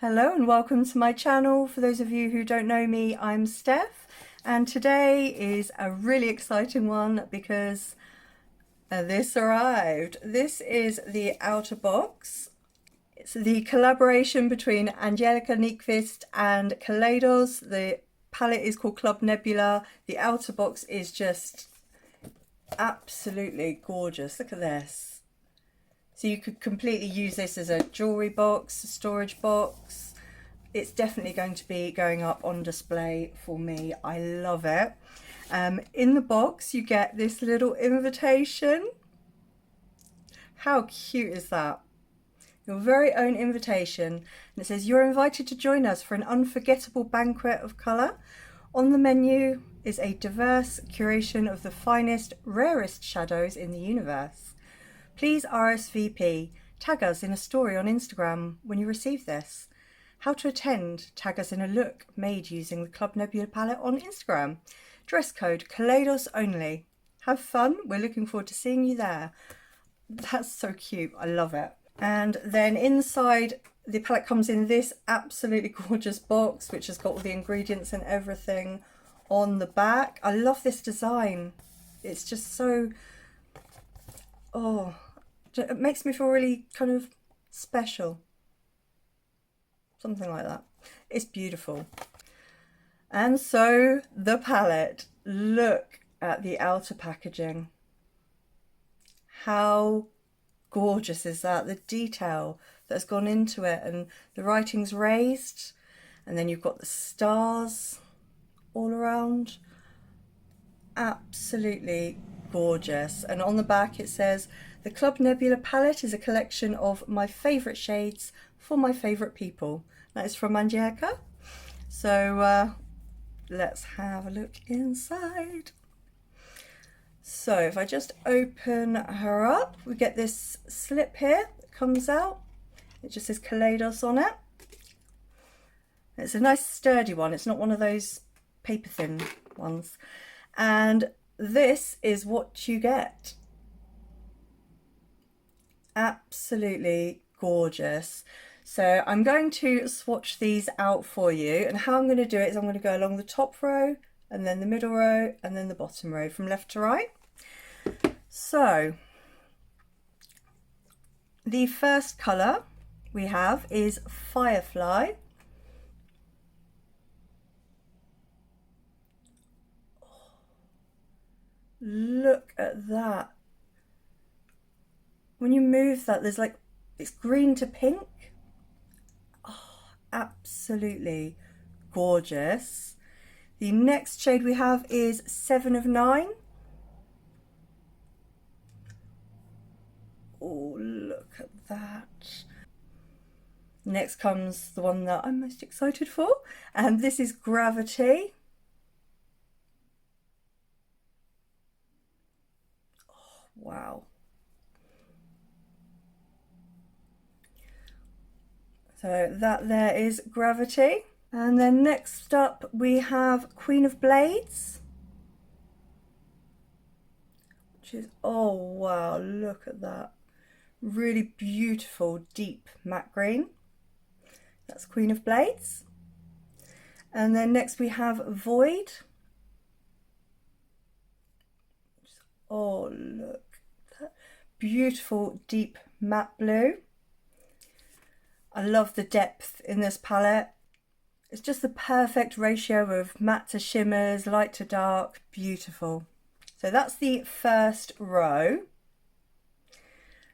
Hello and welcome to my channel. For those of you who don't know me, I'm Steph, and today is a really exciting one because this arrived. This is the outer box. It's the collaboration between Angelica Nyqvist and Kaleidos. The palette is called Club Nebula. The outer box is just absolutely gorgeous. Look at this. So you could completely use this as a jewellery box, a storage box. It's definitely going to be going up on display for me. I love it. In the box you get this little invitation. How cute is that? Your very own invitation. And it says, "You're invited to join us for an unforgettable banquet of colour. On the menu is a diverse curation of the finest, rarest shadows in the universe. Please RSVP, tag us in a story on Instagram when you receive this. How to attend, tag us in a look made using the Club Nebula palette on Instagram. Dress code, Kaleidos only. Have fun, we're looking forward to seeing you there." That's so cute, I love it. And then inside, the palette comes in this absolutely gorgeous box, which has got all the ingredients and everything on the back. I love this design. It's just so, it makes me feel really kind of special. Something like that. It's beautiful. And so the palette, look at the outer packaging. How gorgeous is that? The detail that's gone into it, and the writing's raised, and then you've got the stars all around. Absolutely gorgeous. And on the back it says, "The Club Nebula palette is a collection of my favourite shades for my favourite people." That is from Angelica. So let's have a look inside. So if I just open her up, we get this slip here that comes out. It just says Kaleidos on it. It's a nice sturdy one. It's not one of those paper thin ones. And this is what you get. Absolutely gorgeous. So I'm going to swatch these out for you, and how I'm going to do it is I'm going to go along the top row and then the middle row and then the bottom row from left to right. So the first colour we have is Firefly. Look at that. When you move that, there's like, it's green to pink. Oh, absolutely gorgeous. The next shade we have is 7 of 9. Oh, look at that. Next comes the one that I'm most excited for, and this is Gravity. Oh, wow. So that there is Gravity. And then next up we have Queen of Blades, which is, oh wow, look at that. Really beautiful deep matte green. That's Queen of Blades. And then next we have Void. Oh look, that beautiful deep matte blue. I love the depth in this palette. It's just the perfect ratio of matte to shimmers, light to dark, beautiful. So that's the first row.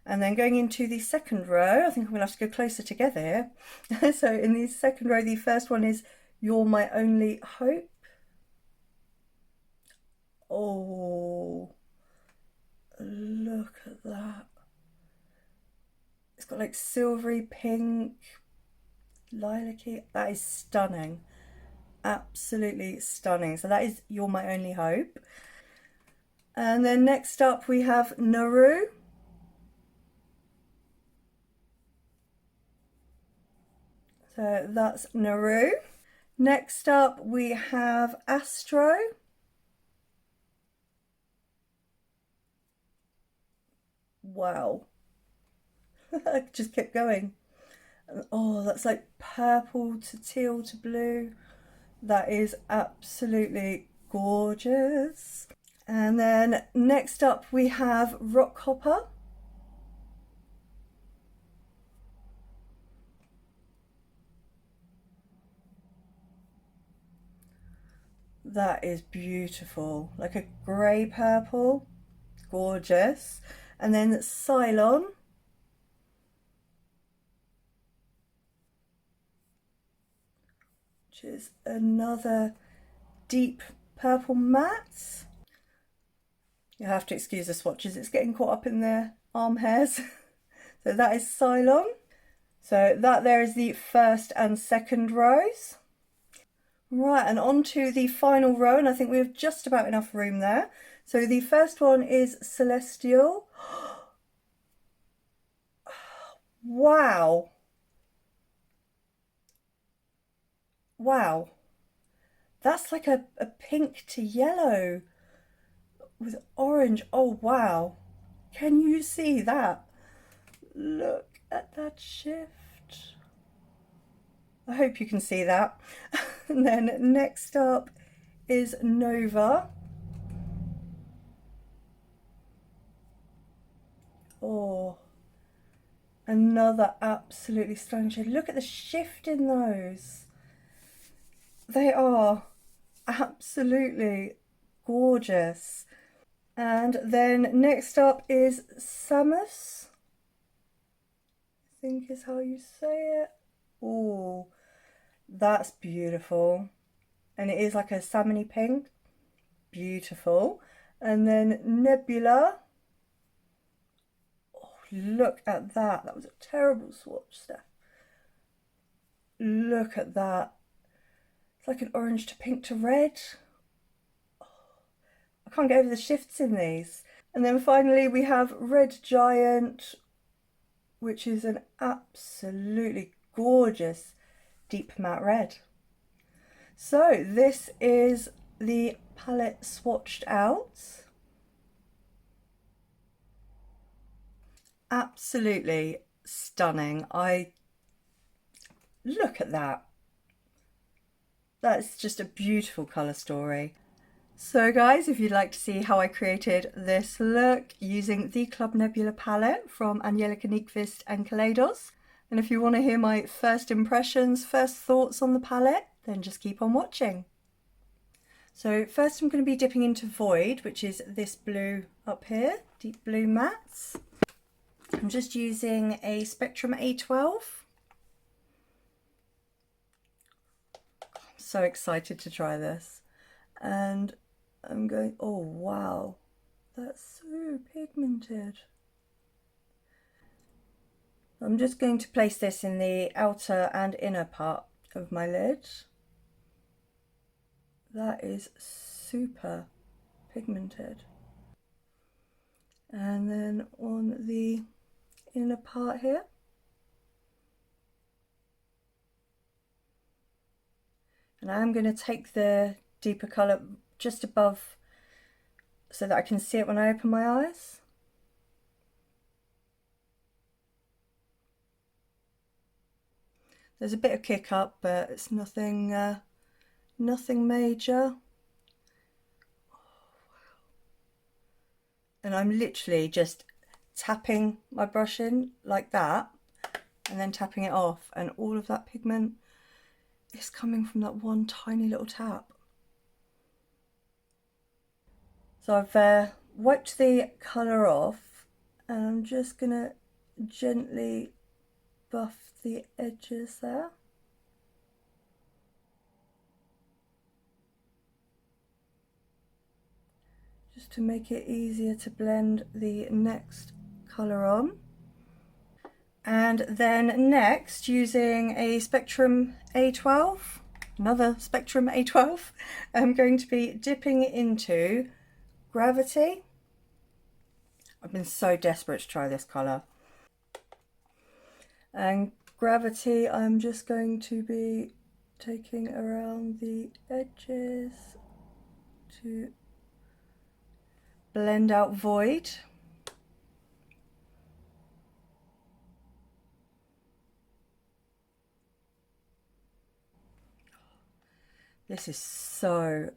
And then going into the second row, I think I'm gonna have to go closer together here. So in the second row, the first one is You're My Only Hope. Oh, look at that. It's got like silvery pink, lilac-y. That is stunning. Absolutely stunning. So that is You're My Only Hope. And then next up we have Naru. So that's Naru. Next up we have Astro. Wow. I just kept going. Oh, that's like purple to teal to blue. That is absolutely gorgeous. And then next up we have Rock Hopper. That is beautiful, like a grey purple, gorgeous. And then Cylon, which is another deep purple matte. You have to excuse the swatches, it's getting caught up in their arm hairs. So that is Cylon. So that there is the first and second rows. Right, and on to the final row, and I think we have just about enough room there. So the first one is Celestial. Wow. Wow. That's like a pink to yellow with orange. Oh, wow. Can you see that? Look at that shift. I hope you can see that. And then next up is Nova. Oh, another absolutely stunning shade. Look at the shift in those. They are absolutely gorgeous. And then next up is Samus, I think is how you say it. Oh, that's beautiful. And it is like a salmony pink. Beautiful. And then Nebula. Oh, look at that. That was a terrible swatch, Steph. Look at that. It's like an orange to pink to red. Oh, I can't get over the shifts in these. And then finally we have Red Giant, which is an absolutely gorgeous deep matte red. So this is the palette swatched out. Absolutely stunning. Look at that. That's just a beautiful colour story. So guys, if you'd like to see how I created this look using the Club Nebula palette from Angelica Nyqvist and Kaleidos, and if you want to hear my first impressions, first thoughts on the palette, then just keep on watching. So first I'm going to be dipping into Void, which is this blue up here, deep blue mattes. I'm just using a Spectrum A12. I'm so excited to try this. And I'm going, oh wow, that's so pigmented. I'm just going to place this in the outer and inner part of my lid. That is super pigmented. And then on the inner part here. And I'm going to take the deeper colour just above so that I can see it when I open my eyes. There's a bit of kick up, but it's nothing nothing major. Oh, wow. And I'm literally just tapping my brush in like that and then tapping it off, and all of that pigment is coming from that one tiny little tap. So I've wiped the colour off, and I'm just gonna gently buff the edges there. Just to make it easier to blend the next colour on. And then next, using a Spectrum A12, another Spectrum A12, I'm going to be dipping into Gravity. I've been so desperate to try this colour. And Gravity, I'm just going to be taking around the edges to blend out Void. This is so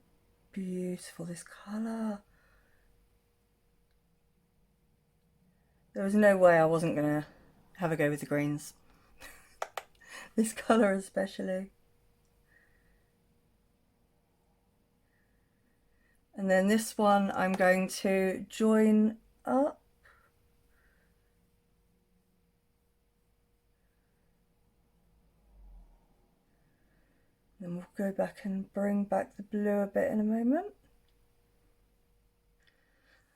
beautiful, this colour. There was no way I wasn't going to have a go with the greens. This colour especially. And then this one I'm going to join up. Then we'll go back and bring back the blue a bit in a moment.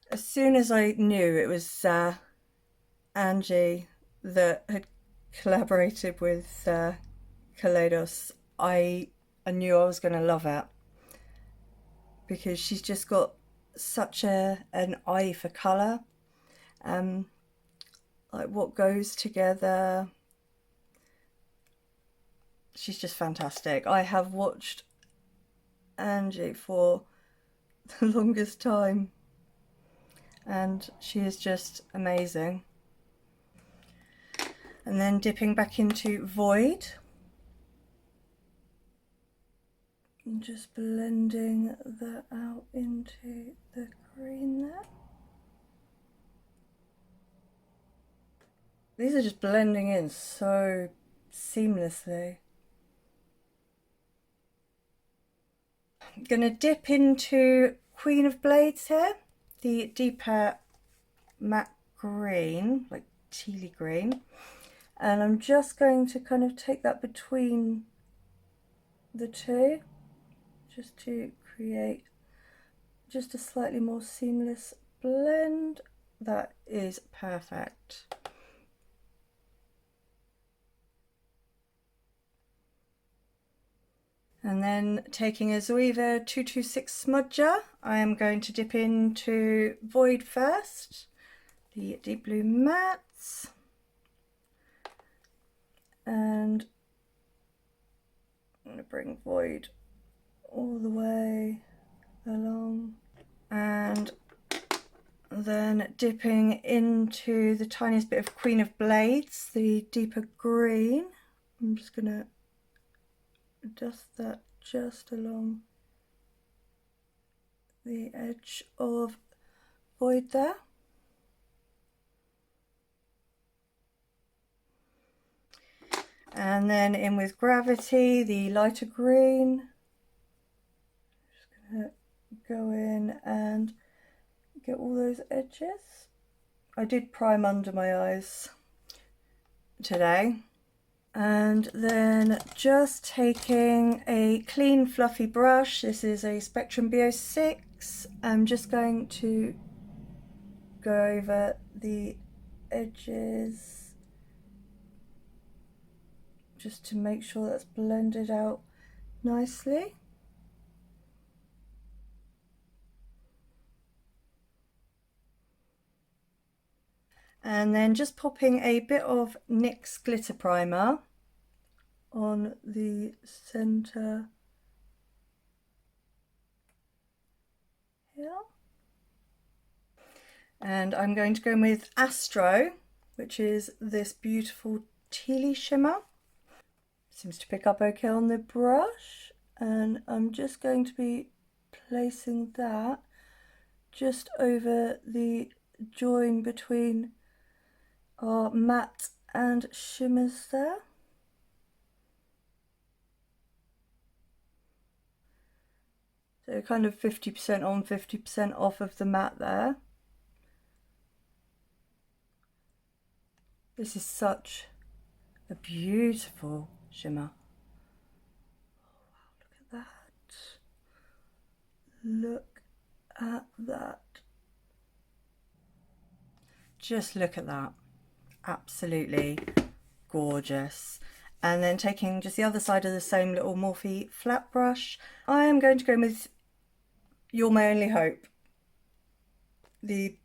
As soon as I knew it was Angie that had collaborated with Kaleidos, I knew I was going to love it, because she's just got such an eye for colour, like what goes together. She's just fantastic. I have watched Angie for the longest time and she is just amazing. And then dipping back into Void and just blending that out into the green there. These are just blending in so seamlessly. I'm going to dip into Queen of Blades here, the deeper matte green, like tealy green, and I'm just going to kind of take that between the two just to create just a slightly more seamless blend. That is perfect. And then taking a Zoeva 226 smudger, I am going to dip into Void first, the deep blue mattes, and I'm going to bring Void all the way along, and then dipping into the tiniest bit of Queen of Blades, the deeper green. I'm just going to dust that just along the edge of Void there. And then in with Gravity, the lighter green. Just gonna go in and get all those edges. I did prime under my eyes today. And then just taking a clean fluffy brush, this is a Spectrum B06, I'm just going to go over the edges just to make sure that's blended out nicely. And then just popping a bit of NYX Glitter Primer on the centre here. And I'm going to go in with Astro, which is this beautiful tealy shimmer. Seems to pick up okay on the brush, and I'm just going to be placing that just over the join between our matte and shimmers there. So kind of 50% on, 50% off of the matte there. This is such a beautiful shimmer. Oh, wow, look at that. Just look at that. Absolutely gorgeous. And then taking just the other side of the same little Morphe flat brush, I am going to go with You're My Only Hope, the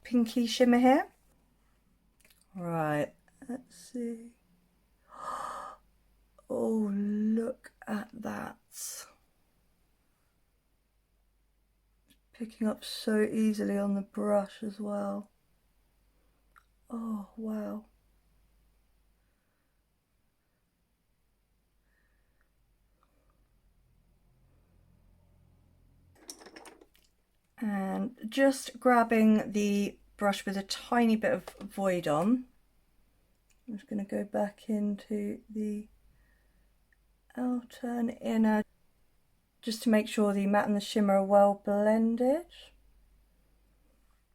pinky shimmer here. Right, let's see. Oh, look at that. Picking up so easily on the brush as well. Oh, wow. And just grabbing the brush with a tiny bit of void on, I'm just going to go back into the outer and inner just to make sure the matte and the shimmer are well blended.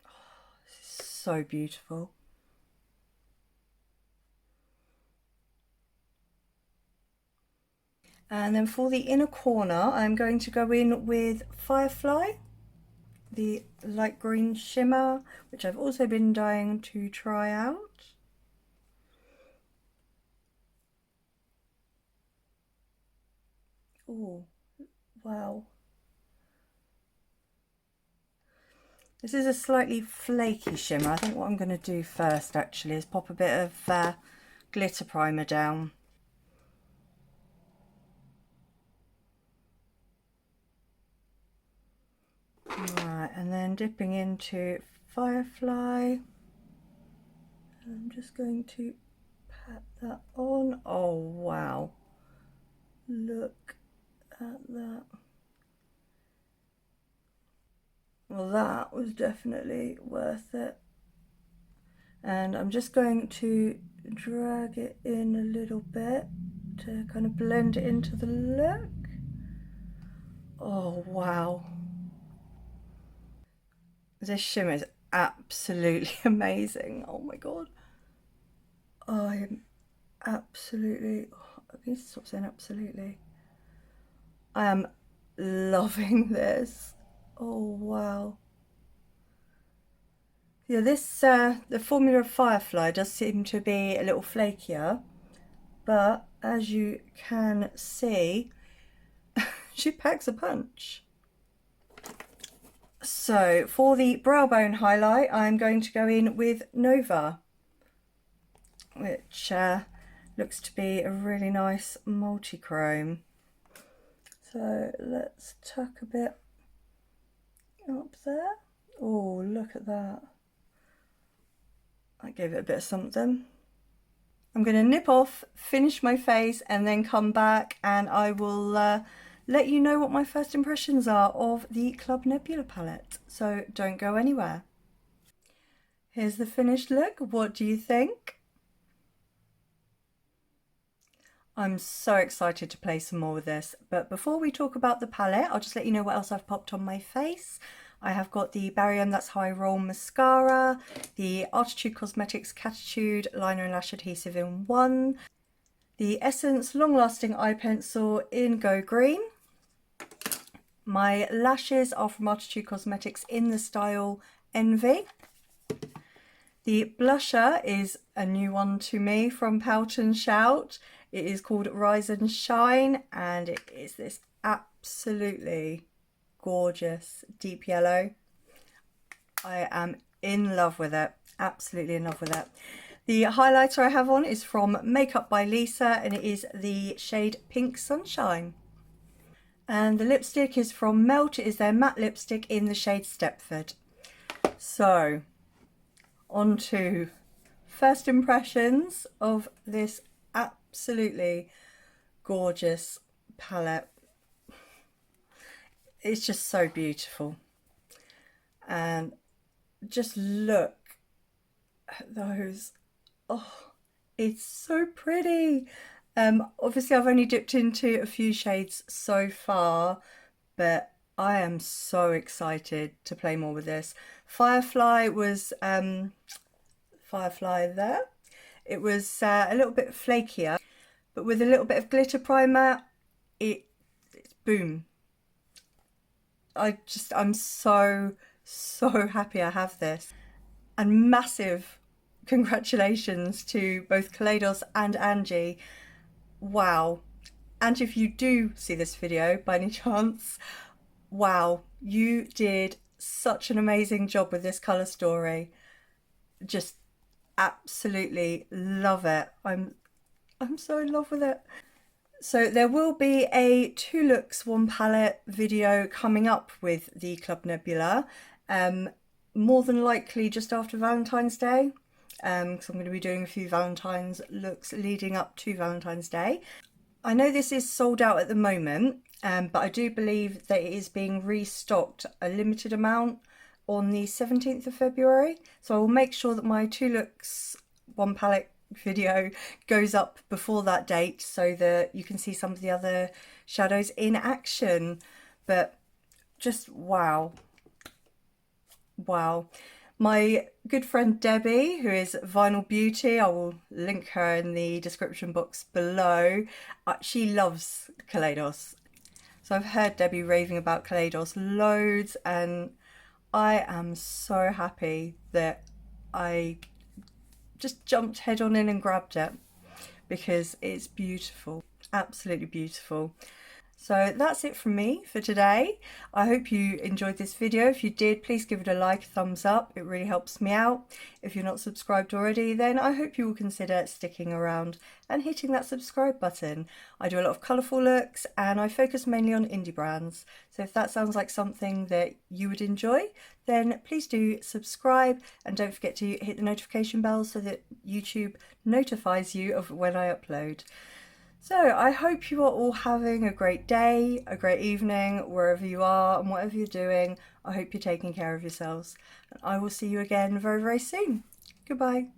Oh, this is so beautiful. And then for the inner corner, I'm going to go in with Firefly, the light green shimmer, which I've also been dying to try out. Oh, wow. This is a slightly flaky shimmer. I think what I'm going to do first actually is pop a bit of glitter primer down. Right, and then dipping into Firefly. I'm just going to pat that on. Oh wow, look at that. Well, that was definitely worth it. And I'm just going to drag it in a little bit to kind of blend it into the look. Oh wow, this shimmer is absolutely amazing. Oh my god, I am absolutely, I need to stop saying absolutely. I am loving this. Oh wow. Yeah, this the formula of Firefly does seem to be a little flakier, but as you can see, she packs a punch. So for the brow bone highlight, I'm going to go in with Nova, which looks to be a really nice multi-chrome. So let's tuck a bit up there. Oh, look at that. I gave it a bit of something. I'm going to nip off, finish my face, and then come back and I will let you know what my first impressions are of the Club Nebula palette. So don't go anywhere. Here's the finished look. What do you think? I'm so excited to play some more with this, but before we talk about the palette, I'll just let you know what else I've popped on my face. I have got the Barium That's High Roll Mascara, the Artitude Cosmetics Catitude Liner and Lash Adhesive in 1, the Essence Long Lasting Eye Pencil in Go Green. My lashes are from Artitude Cosmetics in the style Envy. The blusher is a new one to me from Poutnshout. It is called Rise and Shine, and it is this absolutely gorgeous deep yellow. I am in love with it, absolutely in love with it. The highlighter I have on is from Makeup by Lisa, and it is the shade Pink Sunshine. And the lipstick is from Melt. It is their matte lipstick in the shade Stepford. So, on to first impressions of this absolutely gorgeous palette. It's just so beautiful, and just look at those. Oh, it's so pretty. Obviously I've only dipped into a few shades so far, but I am so excited to play more with this. Firefly was Firefly there. It was a little bit flakier, but with a little bit of glitter primer, it's boom. I'm so happy I have this. And massive congratulations to both Kaleidos and Angie. Wow. And if you do see this video by any chance, wow, you did such an amazing job with this colour story. Just absolutely love it. I'm so in love with it. So there will be a 2 looks 1 palette video coming up with the Club Nebula, more than likely just after Valentine's Day, because I'm going to be doing a few Valentine's looks leading up to Valentine's Day. I know this is sold out at the moment, but I do believe that it is being restocked a limited amount on the 17th of February. So I will make sure that my 2 looks, 1 palette video goes up before that date so that you can see some of the other shadows in action. But just wow. Wow. My good friend Debbie, who is Vinyl Beauty, I will link her in the description box below. She loves Kaleidos. So I've heard Debbie raving about Kaleidos loads, and I am so happy that I just jumped head on in and grabbed it because it's beautiful, absolutely beautiful. So that's it from me for today. I hope you enjoyed this video. If you did, please give it a like, a thumbs up. It really helps me out. If you're not subscribed already, then I hope you will consider sticking around and hitting that subscribe button. I do a lot of colourful looks and I focus mainly on indie brands. So if that sounds like something that you would enjoy, then please do subscribe and don't forget to hit the notification bell so that YouTube notifies you of when I upload. So I hope you are all having a great day, a great evening, wherever you are and whatever you're doing. I hope you're taking care of yourselves. And I will see you again very, very soon. Goodbye.